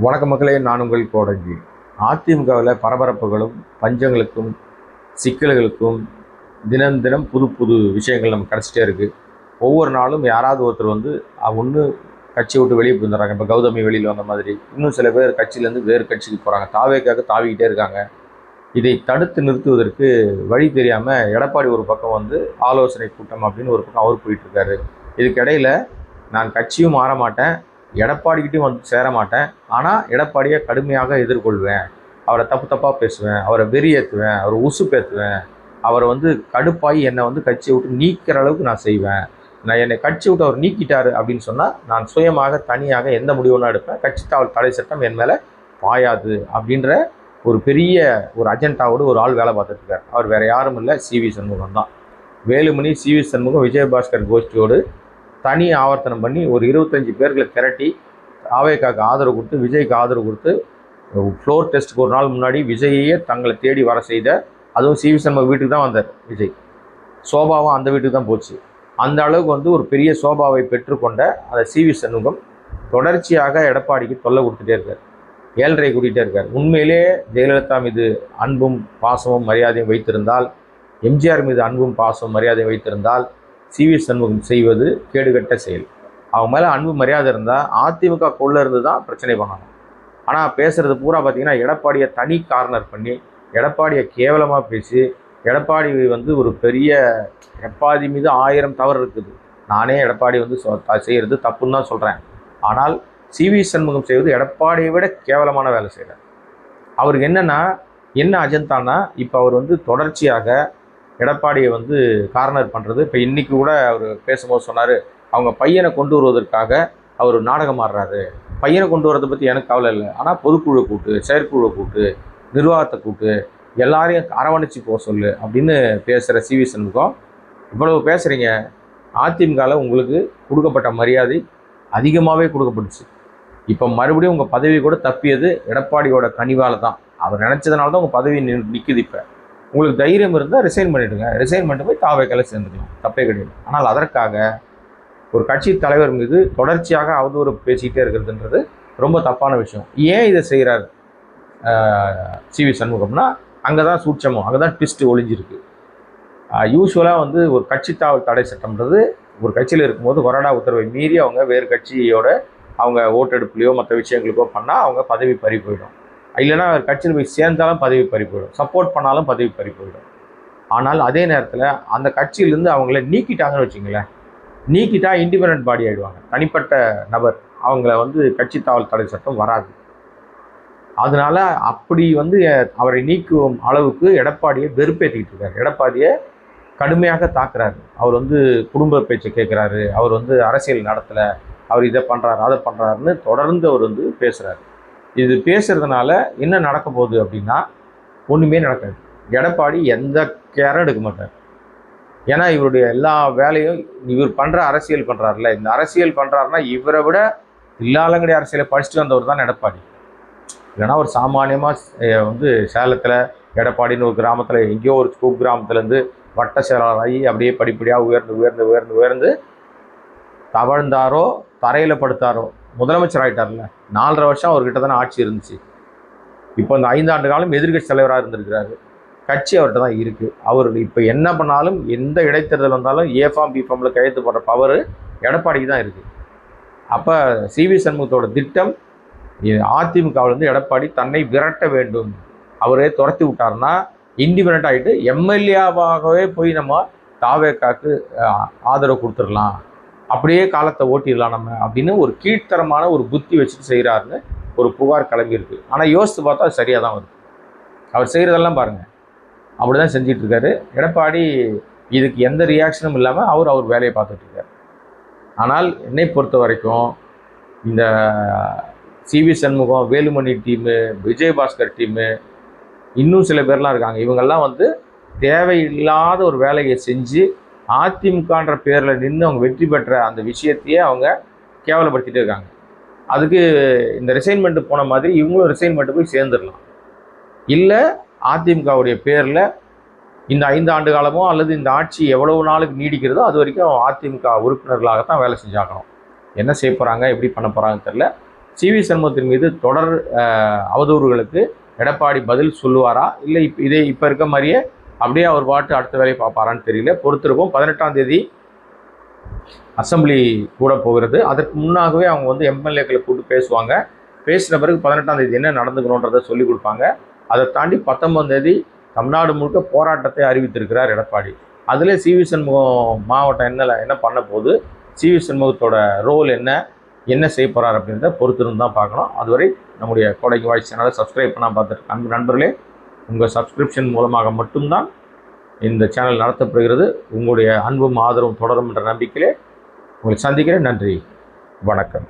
வணக்க மக்களே, நான் உங்கள் கோடங்கி. அதிமுகவில் பரபரப்புகளும் பஞ்சங்களுக்கும் சிக்கல்களுக்கும் தினம் தினம் புது புது விஷயங்கள் நமக்கு கிடச்சிட்டே இருக்குது. ஒவ்வொரு நாளும் யாராவது ஒருத்தர் வந்து ஒன்று கட்சியை விட்டு வெளியே போயிருந்துடுறாங்க. இப்போ கௌதமி வெளியில் வந்த மாதிரி இன்னும் சில பேர் கட்சியிலேருந்து வேறு கட்சிக்கு போகிறாங்க. தாவேக்காக தாவிக்கிட்டே இருக்காங்க. இதை தடுத்து நிறுத்துவதற்கு வழி தெரியாமல் எடப்பாடி ஒரு பக்கம் வந்து ஆலோசனை கூட்டம் அப்படின்னு ஒரு பக்கம் அவர் போயிட்டுருக்காரு. இதுக்கிடையில் நான் கட்சியும் மாற மாட்டேன், எடப்பாடிக்கிட்டையும் வந்து சேர மாட்டேன், ஆனால் எடப்பாடியை கடுமையாக எதிர்கொள்வேன், அவரை தப்பாக பேசுவேன், அவரை வெறியேற்றுவேன், அவரை உசுப்பேற்றுவேன், அவரை வந்து கடுப்பாகி என்னை வந்து கட்சியை விட்டு நீக்கிற அளவுக்கு நான் செய்வேன். நான் என்னை கட்சி விட்டு அவர் நீக்கிட்டாரு அப்படின்னு சொன்னால் நான் சுயமாக தனியாக எந்த முடிவுனா எடுப்பேன், கட்சி தாவல் தடை சட்டம் என் மேலே பாயாது அப்படின்ற ஒரு பெரிய ஒரு அஜெண்டாவோடு ஒரு ஆள் வேலை பார்த்துட்ருக்கார். அவர் வேறு யாரும் இல்லை, சிவி சண்முகம் தான். வேலுமணி, சிவி சண்முகம், விஜயபாஸ்கர் கோஷ்டியோடு தனி ஆவர்த்தனம் பண்ணி ஒரு 25 பேர்களை திரட்டி ஆவேக்காக்கு ஆதரவு கொடுத்து, விஜய்க்கு ஆதரவு கொடுத்து, ஃப்ளோர் டெஸ்ட்டுக்கு ஒரு நாள் முன்னாடி விஜயையே தங்களை தேடி வர செய்த, அதுவும் சிவி சண்முகம் வீட்டுக்கு தான் வந்தார் விஜய். சோபாவும் அந்த வீட்டுக்கு தான் போச்சு. அந்த அளவுக்கு வந்து ஒரு பெரிய சோபாவை பெற்றுக்கொண்ட அந்த சிவி சண்முகம் தொடர்ச்சியாக எடப்பாடிக்கு தொல்லை கொடுத்துட்டே இருக்கார், ஏழரை கூட்டிகிட்டே இருக்கார். உண்மையிலே ஜெயலலிதா மீது அன்பும் பாசமும் மரியாதையும் வைத்திருந்தால், எம்ஜிஆர் மீது அன்பும் பாசமும் மரியாதையும் வைத்திருந்தால், சிவி சண்முகம் செய்வது கேடுகட்ட செயல். அவங்க மேலே அன்பு மரியாதை இருந்தால் அதிமுக கொள்ள இருந்து தான் பிரச்சனை பண்ணணும். ஆனால் பேசுகிறது பூரா பார்த்தீங்கன்னா எடப்பாடியை தனி கார்னர் பண்ணி, எடப்பாடியை கேவலமாக பேசி, எடப்பாடி வந்து ஒரு பெரிய எடப்பாடி மீது 1000 தவறு இருக்குது. நானே எடப்பாடி வந்து செய்கிறது தப்புன்னு தான் சொல்கிறேன். ஆனால் சிவி சண்முகம் செய்வது எடப்பாடியை விட கேவலமான வேலை செய்கிறார். அவருக்கு என்ன அஜெண்டானா, இப்போ அவர் வந்து தொடர்ச்சியாக எடப்பாடியை வந்து கார்னர் பண்ணுறது. இப்போ இன்றைக்கி கூட அவர் பேசும்போது சொன்னார், அவங்க பையனை கொண்டு வருவதற்காக அவர் நாடகம் ஆடுறாரு. பையனை கொண்டு வரதை பற்றி எனக்கு கவலை இல்லை, ஆனால் பொதுக்குழுவை கூட்டு, செயற்குழுவை கூட்டு, நிர்வாகத்தை கூட்டு, எல்லாரையும் அரவணைச்சி போக சொல்லு அப்படின்னு பேசுகிற சிவி சண்முகம், இவ்வளவு பேசுகிறீங்க. அதிமுகவில் உங்களுக்கு கொடுக்கப்பட்ட மரியாதை அதிகமாகவே கொடுக்கப்பட்டுச்சு. இப்போ மறுபடியும் உங்கள் பதவி கூட தப்பியது எடப்பாடியோட கனிவால் தான். அவர் நினச்சதுனால தான் உங்கள் பதவி நிற்குது. இப்போ உங்களுக்கு தைரியம் இருந்தால் ரிசைன் பண்ணிவிடுங்க, ரிசைன் பண்ணிட்டு போய் தாவேக்கால சேர்ந்துக்கலாம், தப்பே கிடையாது. ஆனால் அதற்காக ஒரு கட்சி தலைவர் மீது தொடர்ச்சியாக அவதூறு பேசிக்கிட்டே இருக்கிறதுன்றது ரொம்ப தப்பான விஷயம். ஏன் இதை செய்கிறார் சிவி சண்முகம்னா, அங்கே தான் சூட்சமும், அங்கே தான் ட்விஸ்ட்டு ஒளிஞ்சிருக்கு. யூஸ்வலாக வந்து ஒரு கட்சி தாவல் தடை சட்டம்ன்றது ஒரு கட்சியில் இருக்கும்போது கொறடா உத்தரவை மீறி அவங்க வேறு கட்சியோட அவங்க ஓட்டெடுப்புலையோ மற்ற விஷயங்களுக்கோ பண்ணால் அவங்க பதவி பறி போயிடும். இல்லைனா கட்சியில் போய் சேர்ந்தாலும் பதவி பறி போயிடும், சப்போர்ட் பண்ணாலும் பதவி பறி போயிடும். ஆனால் அதே நேரத்தில் அந்த கட்சியிலேருந்து அவங்கள நீக்கிட்டாங்கன்னு வச்சுங்களேன், நீக்கிட்டா இண்டிபெண்ட் பாடி ஆகிடுவாங்க, தனிப்பட்ட நபர். அவங்கள வந்து கட்சி தாவல் தடை சட்டம் வராது. அதனால அப்படி வந்து அவரை நீக்கும் அளவுக்கு எடப்பாடியை வெறுப்பேற்றிக்கிட்டு இருக்காரு, எடப்பாடியை கடுமையாக தாக்குறாரு. அவர் வந்து குடும்ப பேச்சை கேட்குறாரு, அவர் வந்து அரசியல் நடத்தலை, அவர் இதை பண்ணுறாரு அதை பண்ணுறாருன்னு தொடர்ந்து அவர் வந்து பேசுகிறாரு. இது பேசுகிறதுனால என்ன நடக்க போகுது அப்படின்னா, ஒன்றுமே நடக்காது. எடப்பாடி எந்த கேரும் எடுக்க மாட்டார். ஏன்னா இவருடைய எல்லா வேலையும் இவர் பண்ணுற அரசியல் பண்ணுறாருல, இந்த அரசியல் பண்ணுறாருன்னா இவரை விட இல்லாலங்கடி அரசியலை படிச்சுட்டு வந்தவர் தான் எடப்பாடி. இல்லைன்னா ஒரு சாமானியமாக வந்து சேலத்தில் எடப்பாடின்னு ஒரு கிராமத்தில், எங்கேயோ ஒரு ஸ்கூப் கிராமத்துலேருந்து வட்ட செயலாளராகி அப்படியே படிப்படியாக உயர்ந்து உயர்ந்து உயர்ந்து உயர்ந்து தவழ்ந்தாரோ தரையில் படுத்தாரோ முதலமைச்சர் ஆகிட்டார்ல. 4.5 வருஷம் அவர்கிட்ட தானே ஆட்சி இருந்துச்சு. இப்போ இந்த 5 ஆண்டு காலம் எதிர்கட்சி தலைவராக இருந்திருக்கிறாரு. கட்சி அவர்கிட்ட தான் இருக்குது. அவர் இப்போ என்ன பண்ணாலும், எந்த இடைத்தேர்தல் வந்தாலும் ஏஃபார்ம் பிஃபார்மில் கையெழுத்து போடுற பவர் எடப்பாடிக்கு தான் இருக்குது. அப்போ சிவி சண்முகத்தோட திட்டம், அதிமுகவிலேருந்து எடப்பாடி தன்னை விரட்ட வேண்டும். அவரே துரத்தி விட்டார்னா இண்டிபெண்ட் ஆகிட்டு எம்எல்ஏவாகவே போய் நம்ம தாவேக்காக்கு ஆதரவு கொடுத்துடலாம், அப்படியே காலத்தை ஓட்டிடலாம் நம்ம அப்படின்னு ஒரு கீழ்த்தரமான ஒரு புத்தி வச்சுட்டு செய்கிறாருன்னு ஒரு புகார் கிளம்பியிருக்கு. ஆனால் யோசித்து பார்த்தா அது சரியாக தான் வருது. அவர் செய்கிறதெல்லாம் பாருங்கள், அப்படி தான் செஞ்சிட்ருக்காரு. எடப்பாடி இதுக்கு எந்த ரியாக்ஷனும் இல்லாமல் அவர் வேலையை பார்த்துட்ருக்கார். ஆனால் என்னை பொறுத்த வரைக்கும் இந்த சிவி சண்முகம், வேலுமணி டீமு, விஜயபாஸ்கர் டீமு, இன்னும் சில பேர்லாம் இருக்காங்க. இவங்கெல்லாம் வந்து தேவையில்லாத ஒரு வேலையை செஞ்சு அதிமுகன்ற பேரில் நின்று அவங்க வெற்றி பெற்ற அந்த விஷயத்தையே அவங்க கேவலப்படுத்திகிட்டே இருக்காங்க. அதுக்கு இந்த ரிசைன்மெண்ட்டு போன மாதிரி இவங்களும் ரிசைன்மெண்ட்டு போய் சேர்ந்துடலாம். இல்லை அதிமுகவுடைய பேரில் இந்த 5 ஆண்டு காலமோ அல்லது இந்த ஆட்சி எவ்வளவு நாளுக்கு நீடிக்கிறதோ அது வரைக்கும் அதிமுக உறுப்பினர்களாகத்தான் வேலை செஞ்சாகணும். என்ன செய்ய போகிறாங்க, எப்படி பண்ண போகிறாங்கன்னு தெரியல. சி.வி. சண்முகத்தின் மீது தொடர் அவதூறுகளுக்கு எடப்பாடி பதில் சொல்லுவாரா, இல்லை இப்போ இருக்க மாதிரியே அப்படியே அவர் பாட்டு அடுத்த வேலையை பார்ப்பாரான்னு தெரியல. பொறுத்திருப்போம். 18ஆம் தேதி அசெம்பிளி கூட போகிறது. அதற்கு முன்னாகவே அவங்க வந்து எம்எல்ஏக்களை கூப்பிட்டு பேசுவாங்க. பேசின பிறகு 18ஆம் தேதி என்ன நடந்துக்கணுன்றதை சொல்லிக் கொடுப்பாங்க. அதை தாண்டி 19ஆம் தேதி தமிழ்நாடு முழுக்க போராட்டத்தை அறிவித்திருக்கிறார் எடப்பாடி. அதில் சி.வி. சண்முகம் மாவட்டம் என்ன பண்ண போது, சி.வி. சண்முகத்தோட ரோல் என்ன செய்ய போகிறார் அப்படின்றத பொறுத்திருந்து தான் பார்க்கணும். அதுவரை நம்முடைய கோடைக்கு வாய்ஸ் சேனலை சப்ஸ்கிரைப் பண்ணால் பார்த்துட்டு நண்பர்களே, உங்கள் சப்ஸ்கிரிப்ஷன் மூலமாக மட்டும்தான் இந்த சேனல் நடத்தப்படுகிறது. உங்களுடைய அன்பும் ஆதரவும் தொடரும் என்ற நம்பிக்கையிலே உங்களை சந்திக்கிறேன். நன்றி, வணக்கம்.